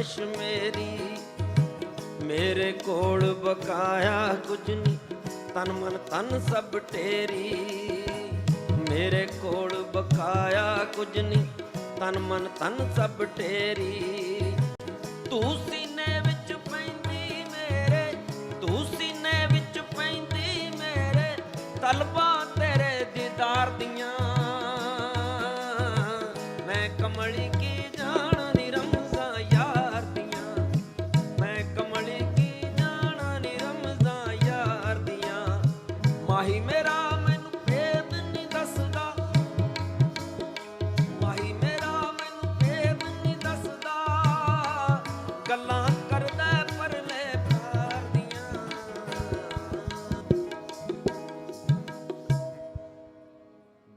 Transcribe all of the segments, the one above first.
ख्वाहिश मेरी, मेरे कोल बकाया कुछ नहीं, तन मन तन सब टेरी। मेरे कोल बकाया कुछ नहीं, तन मन तन सब टेरी। तू सीने विच पैंदी मेरे, तू सीने विच पैंदी मेरे, तलबा तेरे दीदार दियां। मैं कमली की जाना नी रमज़ां यार दियां, मैं कमली की जाना नी रमज़ां यार दियां। माही मेरा मैनू भेद नहीं दसदा, माही मेरा मैनू भेद नहीं दसदा, गल्लां करदा परले प्यार दियां।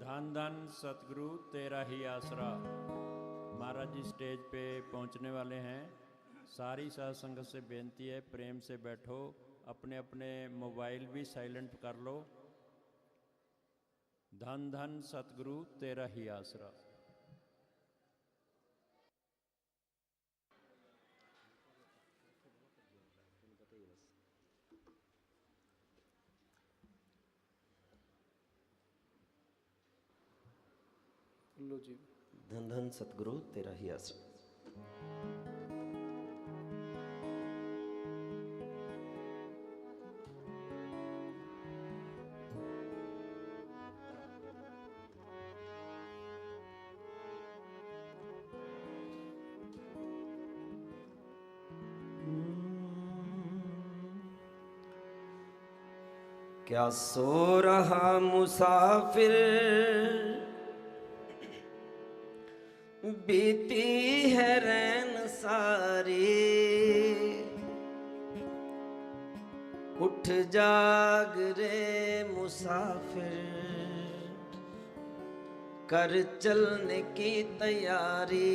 धन धन सतगुरु तेरा ही आसरा। महाराज जी स्टेज पे पहुंचने वाले हैं। सारी साध संगत से बेनती है, प्रेम से बैठो, अपने अपने मोबाइल भी साइलेंट कर लो। धन धन सतगुरु तेरा ही आसरा। लो जी। धन धन सतगुरु तेरा ही आसरा। क्या सो रहा मुसाफिर, बीती है रैन सारी। उठ जाग रे मुसाफिर, कर चलने की तैयारी।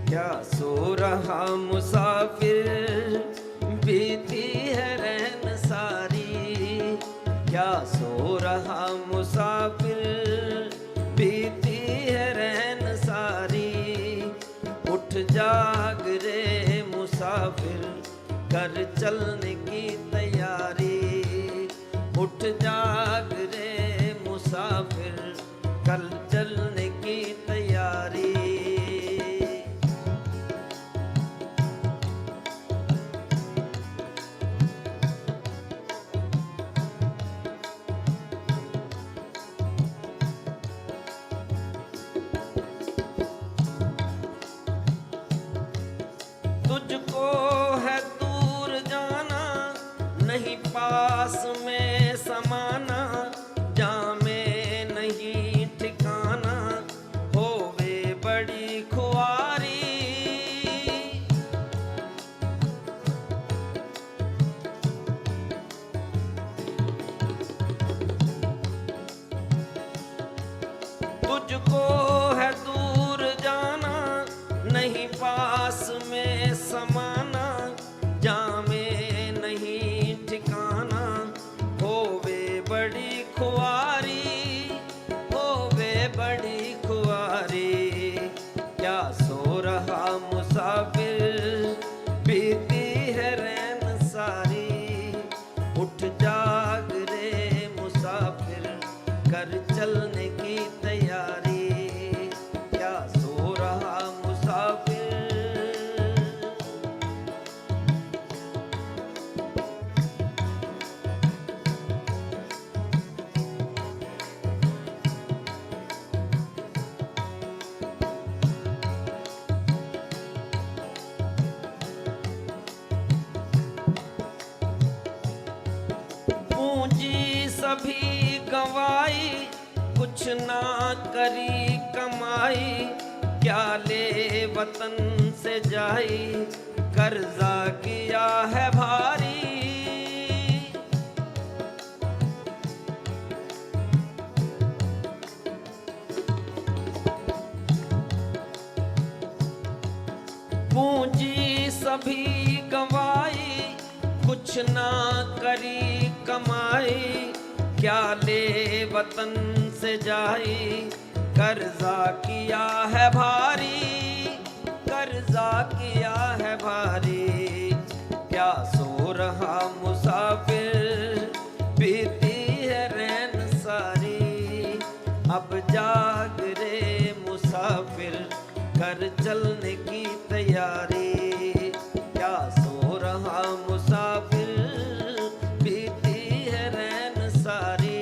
क्या सो रहा मुसाफिर, बीती है रैन सारी। क्या सो रहा मुसाफिर, बीती है रैन सारी। उठ जाग रे मुसाफिर, कर चलने की तैयारी। उठ जाग रे मुसाफिर, कल चलने की तैयारी। तुझको है दूर जाना, नहीं पास में समाना। जामे नहीं ठिकाना, होवे बड़ी खुआरी। तुझको है दूर जाना, नहीं पास में समाना। जामे नहीं ठिकाना, होवे बड़ी खुआरी। होवे बड़ी खुआरी। क्या सो रहा मुसाफिर, बीती है रैन सारी। उठ जाग रे मुसाफिर, कर चलने की तैयारी। क्या सो रहा मुसाफिर। पूंजी सभी गंवाई, कुछ ना करी कमाई। क्या ले वतन से जाई, कर्जा किया है भारी। पूंजी सभी गंवाई, कुछ कुछ ना करी कमाई, क्या ले वतन से जाई। कर्जा किया है भारी, कर्जा किया है भारी, क्या सो रहा मुसाफिर, बीती है रैन सारी। अब जाग रे मुसाफिर, कर चलने की तैयारी। क्या सो रहा मुसाफिर, बीती है रैन सारी।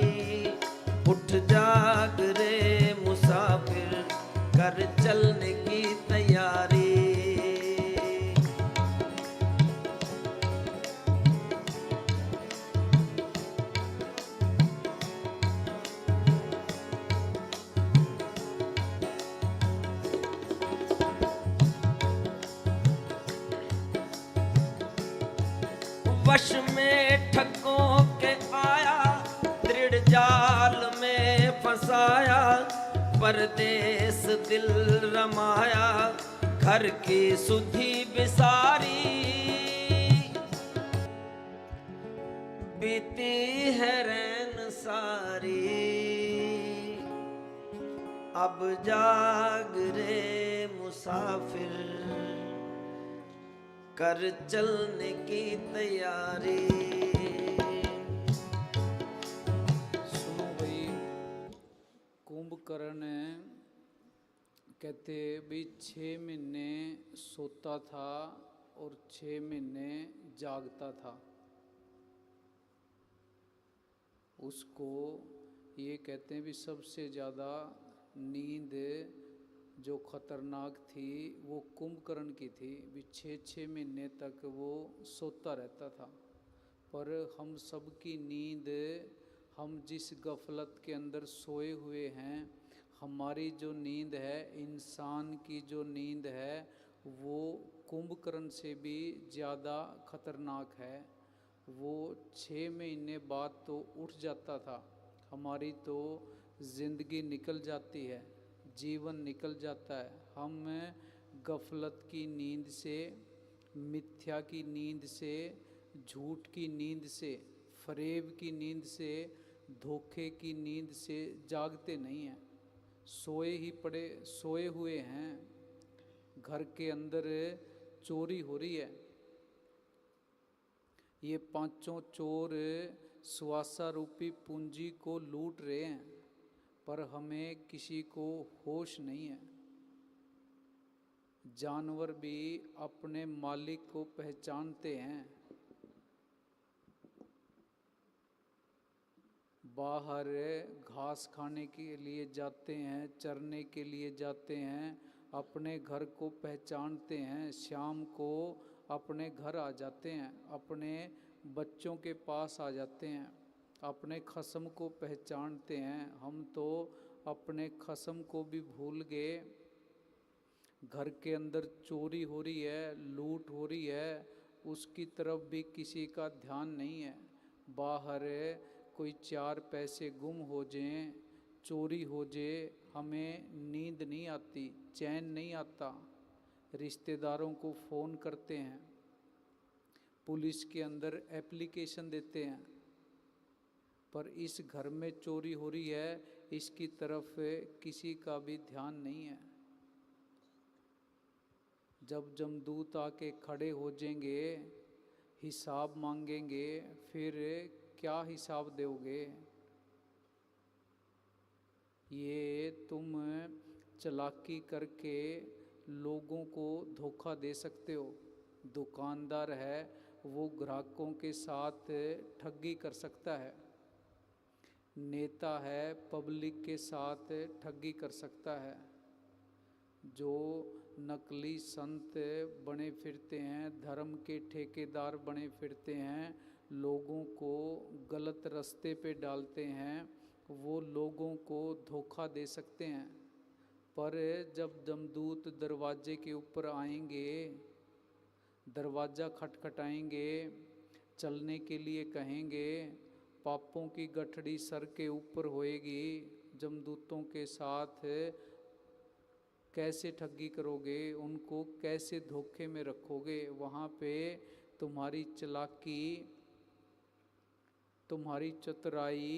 उठ जाग रे मुसाफिर, कर चलने की तैयारी। वश में ठगों के आया, दृढ़ जाल में फंसाया। परदेस दिल रमाया, घर की सुधि बिसारी। बीती है रैन सारी, अब जाग रे मुसाफिर, कर चलने की तैयारी। सुनो भाई, कुंभकर्ण कहते भी 6 महीने सोता था और 6 महीने जागता था। उसको ये कहते हैं भी सबसे ज़्यादा नींद जो खतरनाक थी वो कुंभकर्ण की थी। भी 6-6 महीने तक वो सोता रहता था। पर हम सबकी नींद, हम जिस गफलत के अंदर सोए हुए हैं, हमारी जो नींद है, इंसान की जो नींद है, वो कुंभकर्ण से भी ज़्यादा खतरनाक है। वो 6 महीने बाद तो उठ जाता था, हमारी तो ज़िंदगी निकल जाती है, जीवन निकल जाता है। हम गफलत की नींद से, मिथ्या की नींद से, झूठ की नींद से, फरेब की नींद से, धोखे की नींद से जागते नहीं हैं। सोए ही पड़े, सोए हुए हैं। घर के अंदर चोरी हो रही है। ये 5 चोर स्वासा रूपी पूंजी को लूट रहे हैं, पर हमें किसी को होश नहीं है। जानवर भी अपने मालिक को पहचानते हैं। बाहर घास खाने के लिए जाते हैं, चरने के लिए जाते हैं, अपने घर को पहचानते हैं। शाम को अपने घर आ जाते हैं, अपने बच्चों के पास आ जाते हैं, अपने खस्म को पहचानते हैं। हम तो अपने खस्म को भी भूल गए। घर के अंदर चोरी हो रही है, लूट हो रही है, उसकी तरफ भी किसी का ध्यान नहीं है। बाहर कोई 4 पैसे गुम हो जाएं, चोरी हो जाए, हमें नींद नहीं आती, चैन नहीं आता। रिश्तेदारों को फ़ोन करते हैं, पुलिस के अंदर एप्लीकेशन देते हैं, पर इस घर में चोरी हो रही है, इसकी तरफ किसी का भी ध्यान नहीं है। जब जमदूत आके खड़े हो जाएंगे, हिसाब मांगेंगे, फिर क्या हिसाब दोगे? ये तुम चालाकी करके लोगों को धोखा दे सकते हो। दुकानदार है, वो ग्राहकों के साथ ठगी कर सकता है। नेता है, पब्लिक के साथ ठगी कर सकता है। जो नकली संत बने फिरते हैं, धर्म के ठेकेदार बने फिरते हैं, लोगों को गलत रास्ते पे डालते हैं, वो लोगों को धोखा दे सकते हैं। पर जब जमदूत दरवाजे के ऊपर आएंगे, दरवाज़ा खटखटाएंगे, चलने के लिए कहेंगे, पापों की गठड़ी सर के ऊपर होएगी, जमदूतों के साथ कैसे ठगी करोगे? उनको कैसे धोखे में रखोगे? वहाँ पे तुम्हारी चालाकी तुम्हारी चतुराई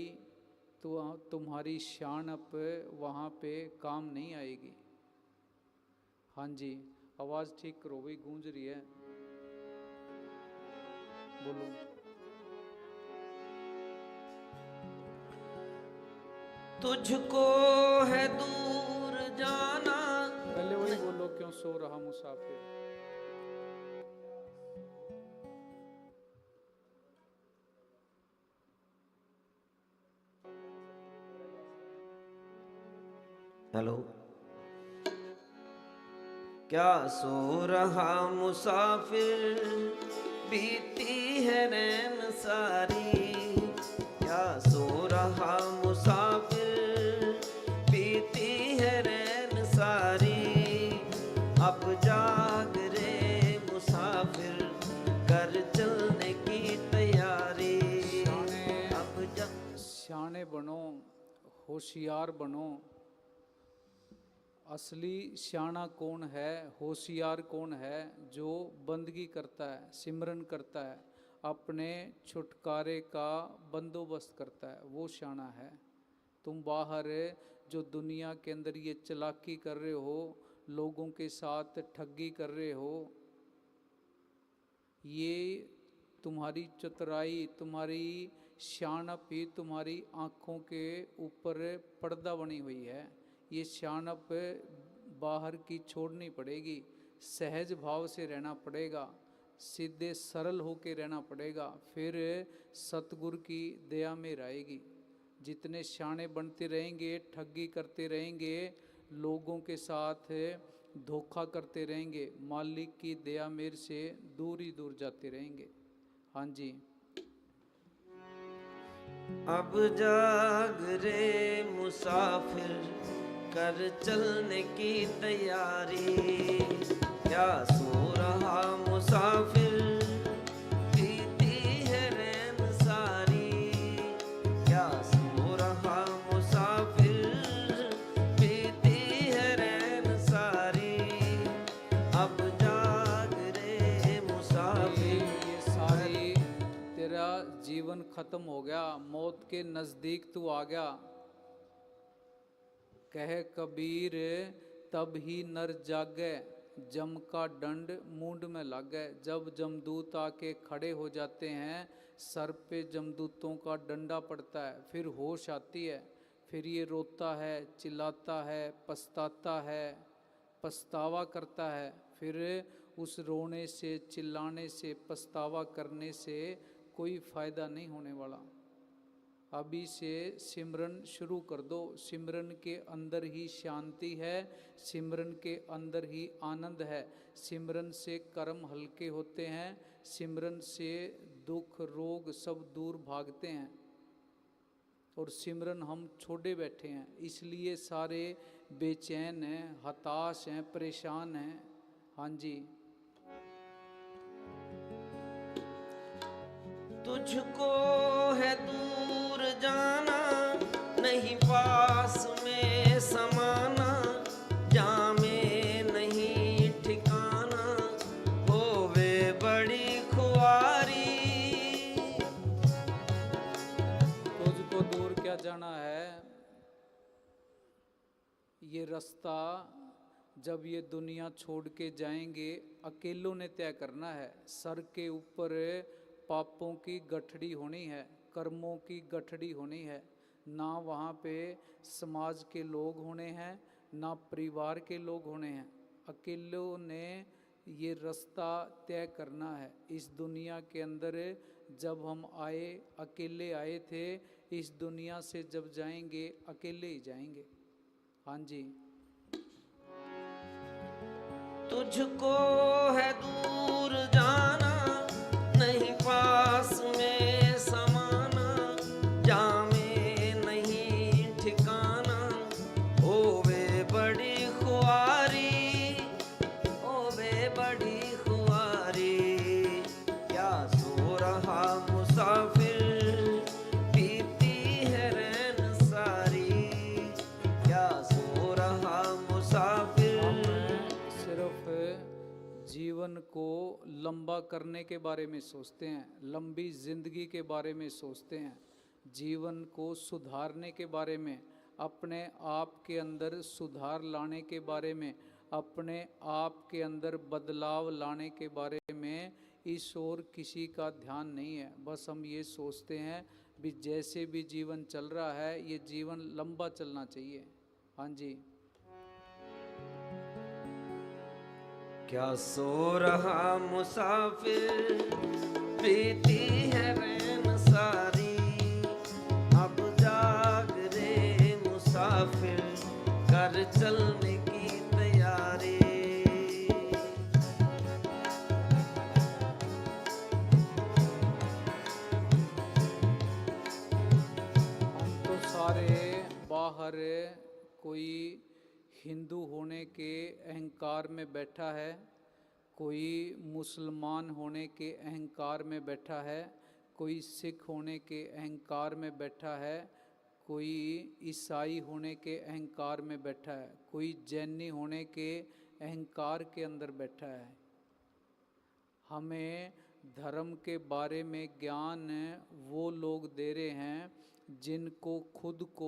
तो तुम्हारी शानप वहाँ पे काम नहीं आएगी। हाँ जी, आवाज़ ठीक करो भाई, गूंज रही है, बोलो। तुझको है दूर जाना। पहले वही बोलो, क्यों सो रहा मुसाफिर। हेलो। क्या सो रहा मुसाफिर, बीती है रैन सारी। क्या सो रहा मुसाफिर, बीती है रैन सारी। अब जाग रे मुसाफिर, कर चलने की तैयारी। अब सियाने बनो, होशियार बनो। असली सियाना कौन है, होशियार कौन है? जो बंदगी करता है, सिमरन करता है, अपने छुटकारे का बंदोबस्त करता है, वो सियाना है। तुम बाहर जो दुनिया के अंदर ये चालाकी कर रहे हो, लोगों के साथ ठगी कर रहे हो, ये तुम्हारी चतुराई, तुम्हारी सियानप ही तुम्हारी आँखों के ऊपर पर्दा बनी हुई है। ये सियानप बाहर की छोड़नी पड़ेगी, सहज भाव से रहना पड़ेगा, सीधे सरल होके रहना पड़ेगा, फिर सतगुरु की दया में रहेगी। जितने सियाने बनते रहेंगे, ठगी करते रहेंगे, लोगों के साथ धोखा करते रहेंगे, मालिक की दया मेर से दूर ही दूर जाते रहेंगे। हाँ जी। अब जाग रे मुसाफिर, कर चलने की तैयारी। क्या सो रहा मुसाफिर, बीती है रैन सारी। क्या सो रहा मुसाफिर, बीती है रैन सारी। अब जाग रे मुसाफिर। ये सारी तेरा जीवन खत्म हो गया, मौत के नज़दीक तू आ गया। कह कबीर तब ही नर जागे, जम का दंड मूंड में लागे। जब जमदूत आके खड़े हो जाते हैं, सर पे जमदूतों का डंडा पड़ता है, फिर होश आती है, फिर ये रोता है, चिल्लाता है, पछताता है, पछतावा करता है। फिर उस रोने से, चिल्लाने से, पछतावा करने से कोई फ़ायदा नहीं होने वाला। अभी से सिमरन शुरू कर दो। सिमरन के अंदर ही शांति है, सिमरन के अंदर ही आनंद है। सिमरन से कर्म हल्के होते हैं, सिमरन से दुख रोग सब दूर भागते हैं। और सिमरन हम छोड़े बैठे हैं, इसलिए सारे बेचैन हैं, हताश हैं, परेशान हैं। हाँ जी। तुझको है दूर जाना, नहीं पास में समाना। जामे नहीं ठिकाना, होवे बड़ी खुआरी। तुझको दूर क्या जाना है? ये रास्ता जब ये दुनिया छोड़ के जाएंगे, अकेलों ने तय करना है। सर के ऊपर पापों की गठड़ी होनी है, कर्मों की गठड़ी होनी है। ना वहाँ पे समाज के लोग होने हैं, ना परिवार के लोग होने हैं। अकेलों ने ये रास्ता तय करना है। इस दुनिया के अंदर जब हम आए, अकेले आए थे, इस दुनिया से जब जाएंगे, अकेले ही जाएंगे। हाँ जी। तुझको है दूर जाना, नहीं पास में समाना। जामे नहीं ठिकाना, होवे बड़ी खुआरी। होवे बड़ी खुआरी। क्या सो रहा मुसाफिर, बीती है रैन सारी। क्या सो रहा मुसाफिर। सिर्फ जीवन को लंबा करने के बारे में सोचते हैं, लंबी जिंदगी के बारे में सोचते हैं, जीवन को सुधारने के बारे में, अपने आप के अंदर सुधार लाने के बारे में, अपने आप के अंदर बदलाव लाने के बारे में इस ओर किसी का ध्यान नहीं है। बस हम ये सोचते हैं भी जैसे भी जीवन चल रहा है ये जीवन लंबा चलना चाहिए। हाँ जी। क्या सो रहा मुसाफिर, प्रीति है रैन सारी, अब जाग रे मुसाफिर, कर चलने की तैयारी। हम तो सारे बाहर कोई हिंदू होने के अहंकार में बैठा है, कोई मुसलमान होने के अहंकार में बैठा है, कोई सिख होने के अहंकार में बैठा है, कोई ईसाई होने के अहंकार में बैठा है, कोई जैनी होने के अहंकार के अंदर बैठा है। हमें धर्म के बारे में ज्ञान वो लोग दे रहे हैं जिनको खुद को